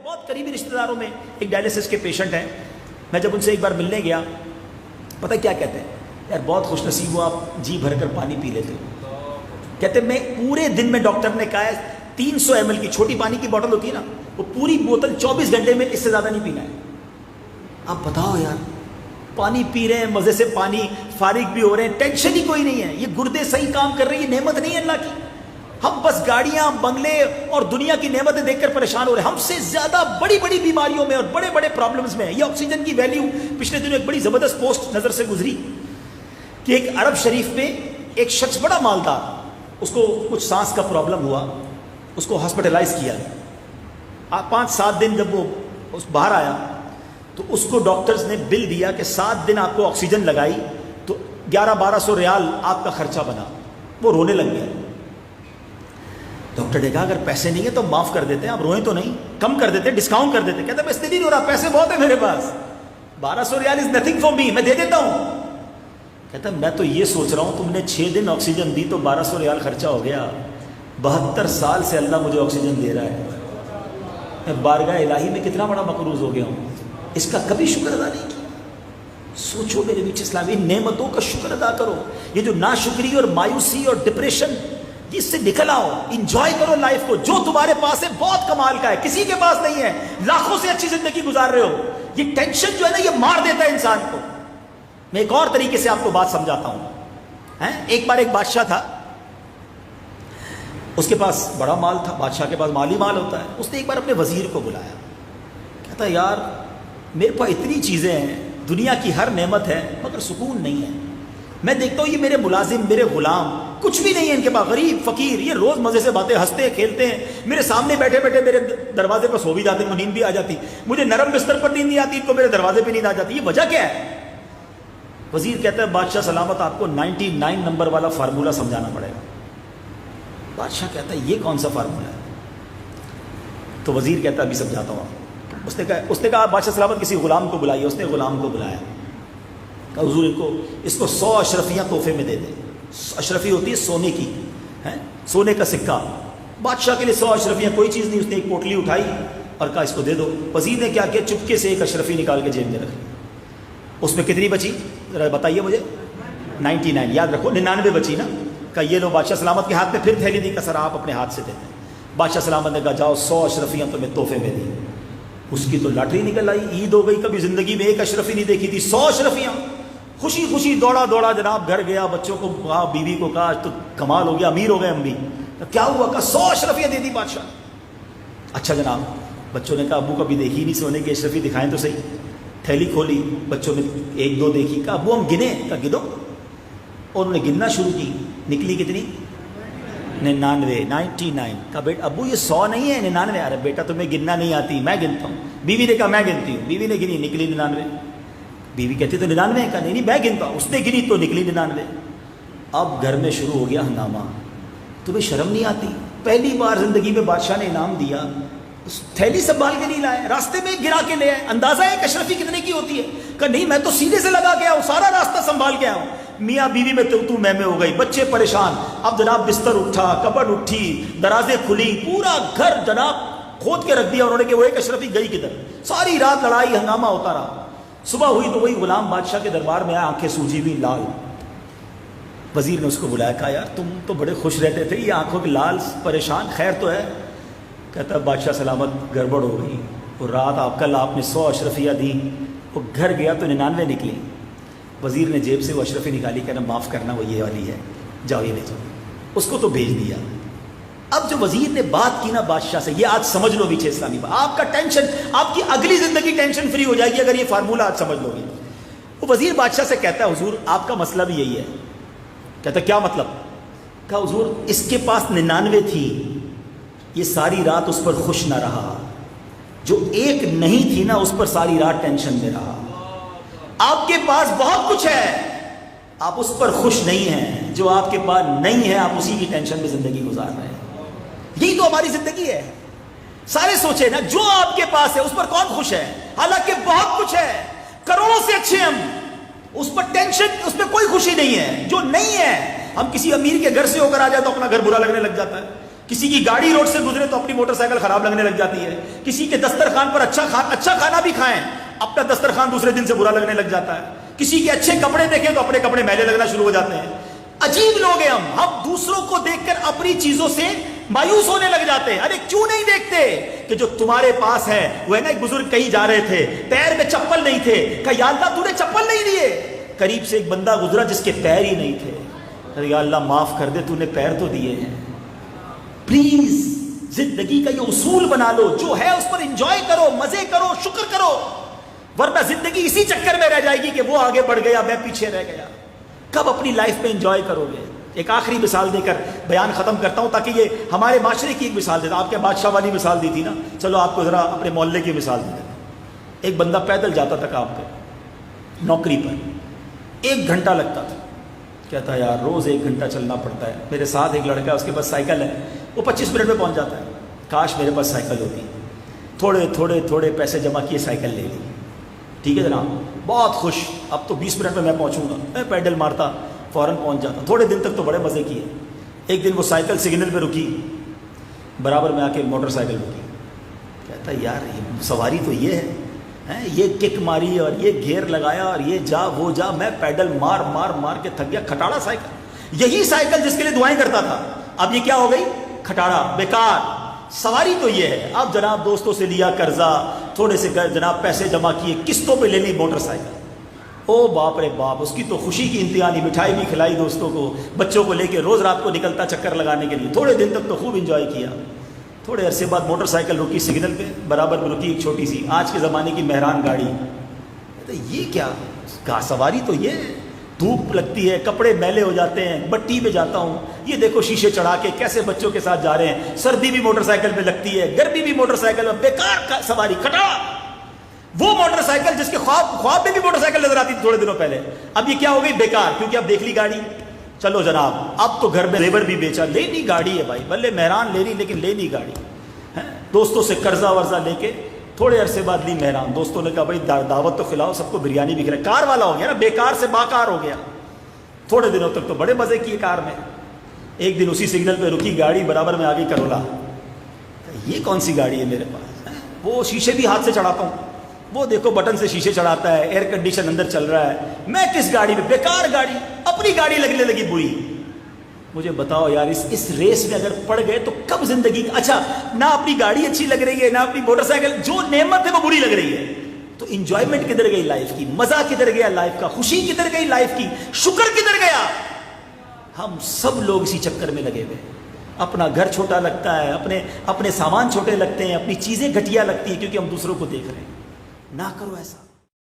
بہت قریبی رشتہ داروں میں ایک ڈائلیسس کے پیشنٹ ہیں. میں جب ان سے ایک بار ملنے گیا, پتہ کیا کہتے ہیں, یار بہت خوش نصیب ہو آپ, جی بھر کر پانی پی لیتے ہو. کہتے میں پورے دن میں ڈاکٹر نے کہا ہے 300 ml کی چھوٹی پانی کی بوتل ہوتی ہے نا, وہ پوری بوتل 24 گھنٹے میں اس سے زیادہ نہیں پینا ہے. آپ بتاؤ یار, پانی پی رہے ہیں مزے سے, پانی فارغ بھی ہو رہے ہیں, ٹینشن ہی کوئی نہیں ہے, یہ گردے صحیح کام کر رہے ہیں, یہ نعمت نہیں ہے اللہ کی. ہم بس گاڑیاں, بنگلے اور دنیا کی نعمتیں دیکھ کر پریشان ہو رہے ہیں. ہم سے زیادہ بڑی بڑی بیماریوں میں اور بڑے بڑے پرابلمز میں. یہ آکسیجن کی ویلیو, پچھلے دنوں ایک بڑی زبردست پوسٹ نظر سے گزری کہ ایک عرب شریف میں ایک شخص بڑا مالدار, اس کو کچھ سانس کا پرابلم ہوا, اس کو ہاسپٹلائز کیا. 5-7 دن جب وہ باہر آیا تو اس کو ڈاکٹرز نے بل دیا کہ 7 دن آپ کو آکسیجن لگائی تو 1100-1200 ریال آپ کا خرچہ بنا. وہ رونے لگ گیا. ڈاکٹر نے کہا اگر پیسے نہیں ہیں تو معاف کر دیتے ہیں, آپ روئیں تو نہیں, کم کر دیتے, ڈسکاؤنٹ کر دیتے. کہتا ہے میں اس لیے نہیں رو رہا, پیسے بہت ہیں میرے پاس, 1200 ریال از نتھنگ فار می, میں دے دیتا ہوں. کہتا ہے میں تو یہ سوچ رہا ہوں تم نے 6 دن آکسیجن دی تو 1200 ریال خرچہ ہو گیا, 72 سال سے اللہ مجھے آکسیجن دے رہا ہے, میں بارگاہ الہی میں کتنا بڑا مقروض ہو گیا ہوں, اس کا کبھی شکر ادا نہیں کیا. سوچو میرے بیچ اسلامی نعمتوں کا شکر ادا کرو. یہ جو ناشکری اور مایوسی اور ڈپریشن, اس سے نکل آؤ, انجوائے کرو لائف کو. جو تمہارے پاس ہے بہت کمال کا ہے, کسی کے پاس نہیں ہے, لاکھوں سے اچھی زندگی گزار رہے ہو. یہ ٹینشن جو ہے نا یہ مار دیتا ہے انسان کو. میں ایک اور طریقے سے آپ کو بات سمجھاتا ہوں. ایک بار ایک بادشاہ تھا, اس کے پاس بڑا مال تھا, بادشاہ کے پاس مالی مال ہوتا ہے. اس نے ایک بار اپنے وزیر کو بلایا, کہتا یار میرے پاس اتنی چیزیں ہیں, دنیا کی ہر نعمت ہے مگر سکون نہیں ہے. میں دیکھتا ہوں یہ میرے ملازم, میرے غلام, کچھ بھی نہیں ہے ان کے پاس, غریب فقیر, یہ روز مزے سے باتیں ہنستے کھیلتے ہیں, میرے سامنے بیٹھے بیٹھے میرے دروازے پر سو بھی جاتے ہیں, نیند بھی آ جاتی. مجھے نرم بستر پر نیند نہیں آتی, ان کو میرے دروازے پہ نیند آ جاتی. یہ وجہ کیا ہے؟ وزیر کہتا ہے بادشاہ سلامت آپ کو 99 نمبر والا فارمولہ سمجھانا پڑے گا. بادشاہ کہتا ہے یہ کون سا فارمولہ ہے؟ تو وزیر کہتا ہے ابھی سمجھاتا ہوں. اس نے کہا بادشاہ سلامت کسی غلام کو بلائیے. اس نے غلام کو بلایا, کہا حضور اس کو 100 اشرفیاں تحفے میں دے دیں. اشرفی ہوتی ہے سونے کی, سونے کا سکہ. بادشاہ کے لیے 100 اشرفیاں کوئی چیز نہیں. اس نے ایک پوٹلی اٹھائی اور کہا اس کو دے دو. وزیر نے کیا کیا, چپکے سے ایک اشرفی نکال کے جیب میں رکھ لی. اس میں کتنی بچی ذرا بتائیے مجھے؟ 99, یاد رکھو 99 بچی نا. کہا یہ لو. بادشاہ سلامت کے ہاتھ میں پھر تھیلی دی, کہ سر آپ اپنے ہاتھ سے دیتے ہیں. بادشاہ سلامت نے کہا جاؤ 100 اشرفیاں تمہیں تحفے میں دی. اس کی تو لاٹری نکل آئی, عید ہو گئی. کبھی زندگی میں ایک اشرفی نہیں دیکھی تھی, 100 اشرفیاں. خوشی خوشی دوڑا جناب گھر گیا, بچوں کو کہا, بیوی کو کہا تو کمال ہو گیا, امیر ہو گئے ہم بھی. کیا ہوا؟ کہا 100 اشرفیاں دے دی بادشاہ. اچھا جناب. بچوں نے کہا ابو کبھی دیکھی نہیں سونے کی اشرفی, دکھائیں تو صحیح. تھیلی کھولی, بچوں نے 1-2 دیکھی. کہا ابو ہم گنے. کہا گنو. اور انہوں نے گننا شروع کی. نکلی کتنی؟ 99. کہا بیٹا ابو یہ 100 نہیں ہے 99. ارے بیٹا تمہیں گننا نہیں آتی, میں گنتا ہوں. بیوی نے کہا میں گنتی ہوں. بیوی نے گنی, نکلی 99. بیوی کہتی تو 99. کہا نہیں میں گنتا ہوں. اس نے گنی تو نکلی 99. اب گھر میں شروع ہو گیا ہنگامہ. تمہیں شرم نہیں آتی؟ پہلی بار زندگی میں بادشاہ نے انعام دیا, تھیلی سنبھال کے نہیں لائے, راستے میں گرا کے لے آئے. اندازہ ہے کہ اشرفی کتنے کی ہوتی ہے؟ کہ نہیں میں تو سیدھے سے لگا کے آؤں, سارا راستہ سنبھال کے آؤں. میاں بیوی میں تو میں ہو گئی, بچے پریشان. اب جناب بستر اٹھا, کبڈ اٹھی, درازیں کھلی, پورا گھر جناب کھود کے رکھ دیا انہوں نے کہ وہ ایک اشرفی گئی کدھر. ساری رات لڑائی ہنگامہ ہوتا رہا. صبح ہوئی تو وہی غلام بادشاہ کے دربار میں آیا, آنکھیں سوجی ہوئی لال. وزیر نے اس کو بلایا, کہا یار تم تو بڑے خوش رہتے تھے, یہ آنکھوں کے لال, پریشان, خیر تو ہے؟ کہتا بادشاہ سلامت گڑبڑ ہو گئی. وہ رات کل آپ نے 100 اشرفیاں دی, وہ گھر گیا تو 99 نکلی. وزیر نے جیب سے وہ اشرفی نکالی, کہنا معاف کرنا وہ یہ والی ہے, جاؤ یہ لے جاؤ. اس کو تو بھیج دیا. اب جو وزیر نے بات کی نا بادشاہ سے, یہ آج سمجھ لو پیچھے اسلامی بات, آپ کا ٹینشن, آپ کی اگلی زندگی ٹینشن فری ہو جائے گی اگر یہ فارمولہ آج سمجھ لو گے. وہ وزیر بادشاہ سے کہتا ہے حضور آپ کا مسئلہ بھی یہی ہے. کہتا کیا مطلب؟ کہا حضور اس کے پاس 99 تھی, یہ ساری رات اس پر خوش نہ رہا, جو ایک نہیں تھی نا اس پر ساری رات ٹینشن میں رہا. آپ کے پاس بہت کچھ ہے, آپ اس پر خوش نہیں ہیں. جو آپ کے پاس نہیں ہے آپ اسی کی ٹینشن میں زندگی گزار رہے ہیں. یہی تو ہماری زندگی ہے. سارے سوچے نا جو آپ کے پاس ہے اس پر کون خوش ہے؟ حالانکہ بہت کچھ ہے, کروڑوں سے اچھے ہم, اس پر ٹینشن, اس میں کوئی خوشی نہیں ہے. جو نہیں ہے, ہم کسی امیر کے گھر سے ہو کر آ جائے تو اپنا گھر برا لگنے لگ جاتا ہے. کسی کی گاڑی روڈ سے گزرے تو اپنی موٹر سائیکل خراب لگنے لگ جاتی ہے. کسی کے دسترخوان پر اچھا کھانا بھی کھائیں, اپنا دسترخوان دوسرے دن سے برا لگنے لگ جاتا ہے. کسی کے اچھے کپڑے دیکھیں تو اپنے کپڑے میلے لگنا شروع ہو جاتے ہیں. عجیب لوگ ہیں ہم دوسروں کو دیکھ کر اپنی چیزوں سے مایوس ہونے لگ جاتے ہیں. ارے کیوں نہیں دیکھتے کہ جو تمہارے پاس ہے وہ ہے نا. ایک بزرگ کہیں جا رہے تھے, پیر میں چپل نہیں تھے, کہا یا اللہ تو نے چپل نہیں دیے. قریب سے ایک بندہ گزرا جس کے پیر ہی نہیں تھے. ارے یا اللہ معاف کر دے, تو نے پیر تو دیے ہیں. پلیز زندگی کا یہ اصول بنا لو, جو ہے اس پر انجوائے کرو, مزے کرو, شکر کرو, ورنہ زندگی اسی چکر میں رہ جائے گی کہ وہ آگے بڑھ گیا میں پیچھے رہ گیا. کب اپنی لائف میں انجوائے کرو گے؟ ایک آخری مثال دے کر بیان ختم کرتا ہوں تاکہ یہ ہمارے معاشرے کی ایک مثال دیتا. آپ کے بادشاہ والی مثال دی تھی نا, چلو آپ کو ذرا اپنے محلے کی مثال دے دیتا. ایک بندہ پیدل جاتا تھا کام پہ, نوکری پر, 1 گھنٹہ لگتا تھا. کہتا ہے یار روز 1 گھنٹہ چلنا پڑتا ہے. میرے ساتھ ایک لڑکا ہے, اس کے پاس سائیکل ہے, وہ 25 منٹ میں پہنچ جاتا ہے. کاش میرے پاس سائیکل ہوتی. تھوڑے پیسے جمع کیے, سائیکل لے لی. ٹھیک ہے جناب, بہت خوش, اب تو 20 منٹ میں پہنچوں گا. میں پیڈل مارتا, فوراً پہنچ جاتا. تھوڑے دن تک تو بڑے مزے کیے. ایک دن وہ سائیکل سگنل پہ رکی, برابر میں آ کے موٹر سائیکل رکی. کہتا ہے یار یہ سواری تو یہ ہے, یہ کک ماری اور یہ گیئر لگایا اور یہ جا وہ جا, میں پیڈل مار کے تھک گیا. کھٹاڑا سائیکل, یہی سائیکل جس کے لیے دعائیں کرتا تھا, اب یہ کیا ہو گئی؟ کھٹاڑا, بیکار. سواری تو یہ ہے. اب جناب دوستوں سے لیا قرضہ, تھوڑے سے جناب پیسے جمع کیے, قسطوں پہ لے لی موٹر سائیکل. او باپ رے باپ, اس کی تو خوشی کی انتہا نہیں. مٹھائی بھی کھلائی دوستوں کو, بچوں کو لے کے روز رات کو نکلتا چکر لگانے کے لیے. تھوڑے دن تک تو خوب انجوائے کیا. تھوڑے عرصے بعد موٹر سائیکل رکی سگنل پہ, برابر میں رکی ایک چھوٹی سی آج کے زمانے کی مہران گاڑی. یہ کیا سواری تو یہ ہے. دھوپ لگتی ہے, کپڑے میلے ہو جاتے ہیں, بٹی پہ جاتا ہوں, یہ دیکھو شیشے چڑھا کے کیسے بچوں کے ساتھ جا رہے ہیں. سردی بھی موٹر سائیکل پہ لگتی ہے, گرمی بھی موٹر سائیکل میں. بیکار سواری, کھٹا. وہ موٹر سائیکل جس کے خواب میں بھی موٹر سائیکل نظر آتی تھی تھوڑے دنوں پہلے, اب یہ کیا ہو گئی؟ بیکار. کیونکہ اب دیکھ لی گاڑی. چلو جناب, اب تو گھر میں لیبر بھی بیچا, لینی گاڑی ہے بھائی, بھلے مہران لے رہی لیکن لینی گاڑی. دوستوں سے قرضہ ورزہ لے کے تھوڑے عرصے بعد لی مہران. دوستوں نے کہا بھائی دعوت تو کھلاؤ, سب کو بریانی بھی کھلاؤ. کار والا ہو گیا نا, بیکار سے باکار ہو گیا. تھوڑے دنوں تک تو بڑے مزے کیے کار میں. ایک دن اسی سگنل پہ رکی گاڑی, برابر میں آگے کرولا. یہ کون سی گاڑی ہے میرے پاس؟ وہ شیشے بھی ہاتھ سے چڑھاتا ہوں, وہ دیکھو بٹن سے شیشے چڑھاتا ہے, ایئر کنڈیشن اندر چل رہا ہے. میں کس گاڑی میں؟ بیکار گاڑی. اپنی گاڑی لگنے لگی بری. مجھے بتاؤ یار, اس ریس میں اگر پڑ گئے تو کب زندگی. اچھا, نہ اپنی گاڑی اچھی لگ رہی ہے, نہ اپنی موٹر سائیکل, جو نعمت ہے وہ بری لگ رہی ہے. تو انجوائمنٹ کدھر گئی لائف کی؟ مزہ کدھر گیا لائف کا؟ خوشی کدھر گئی لائف کی؟ شکر کدھر گیا؟ ہم سب لوگ اسی چکر میں لگے ہوئے. اپنا گھر چھوٹا لگتا ہے, اپنے سامان چھوٹے لگتے ہیں, اپنی چیزیں گھٹیا لگتی ہیں, کیونکہ ہم دوسروں کو دیکھ رہے ہیں. نہ کرو ایسا.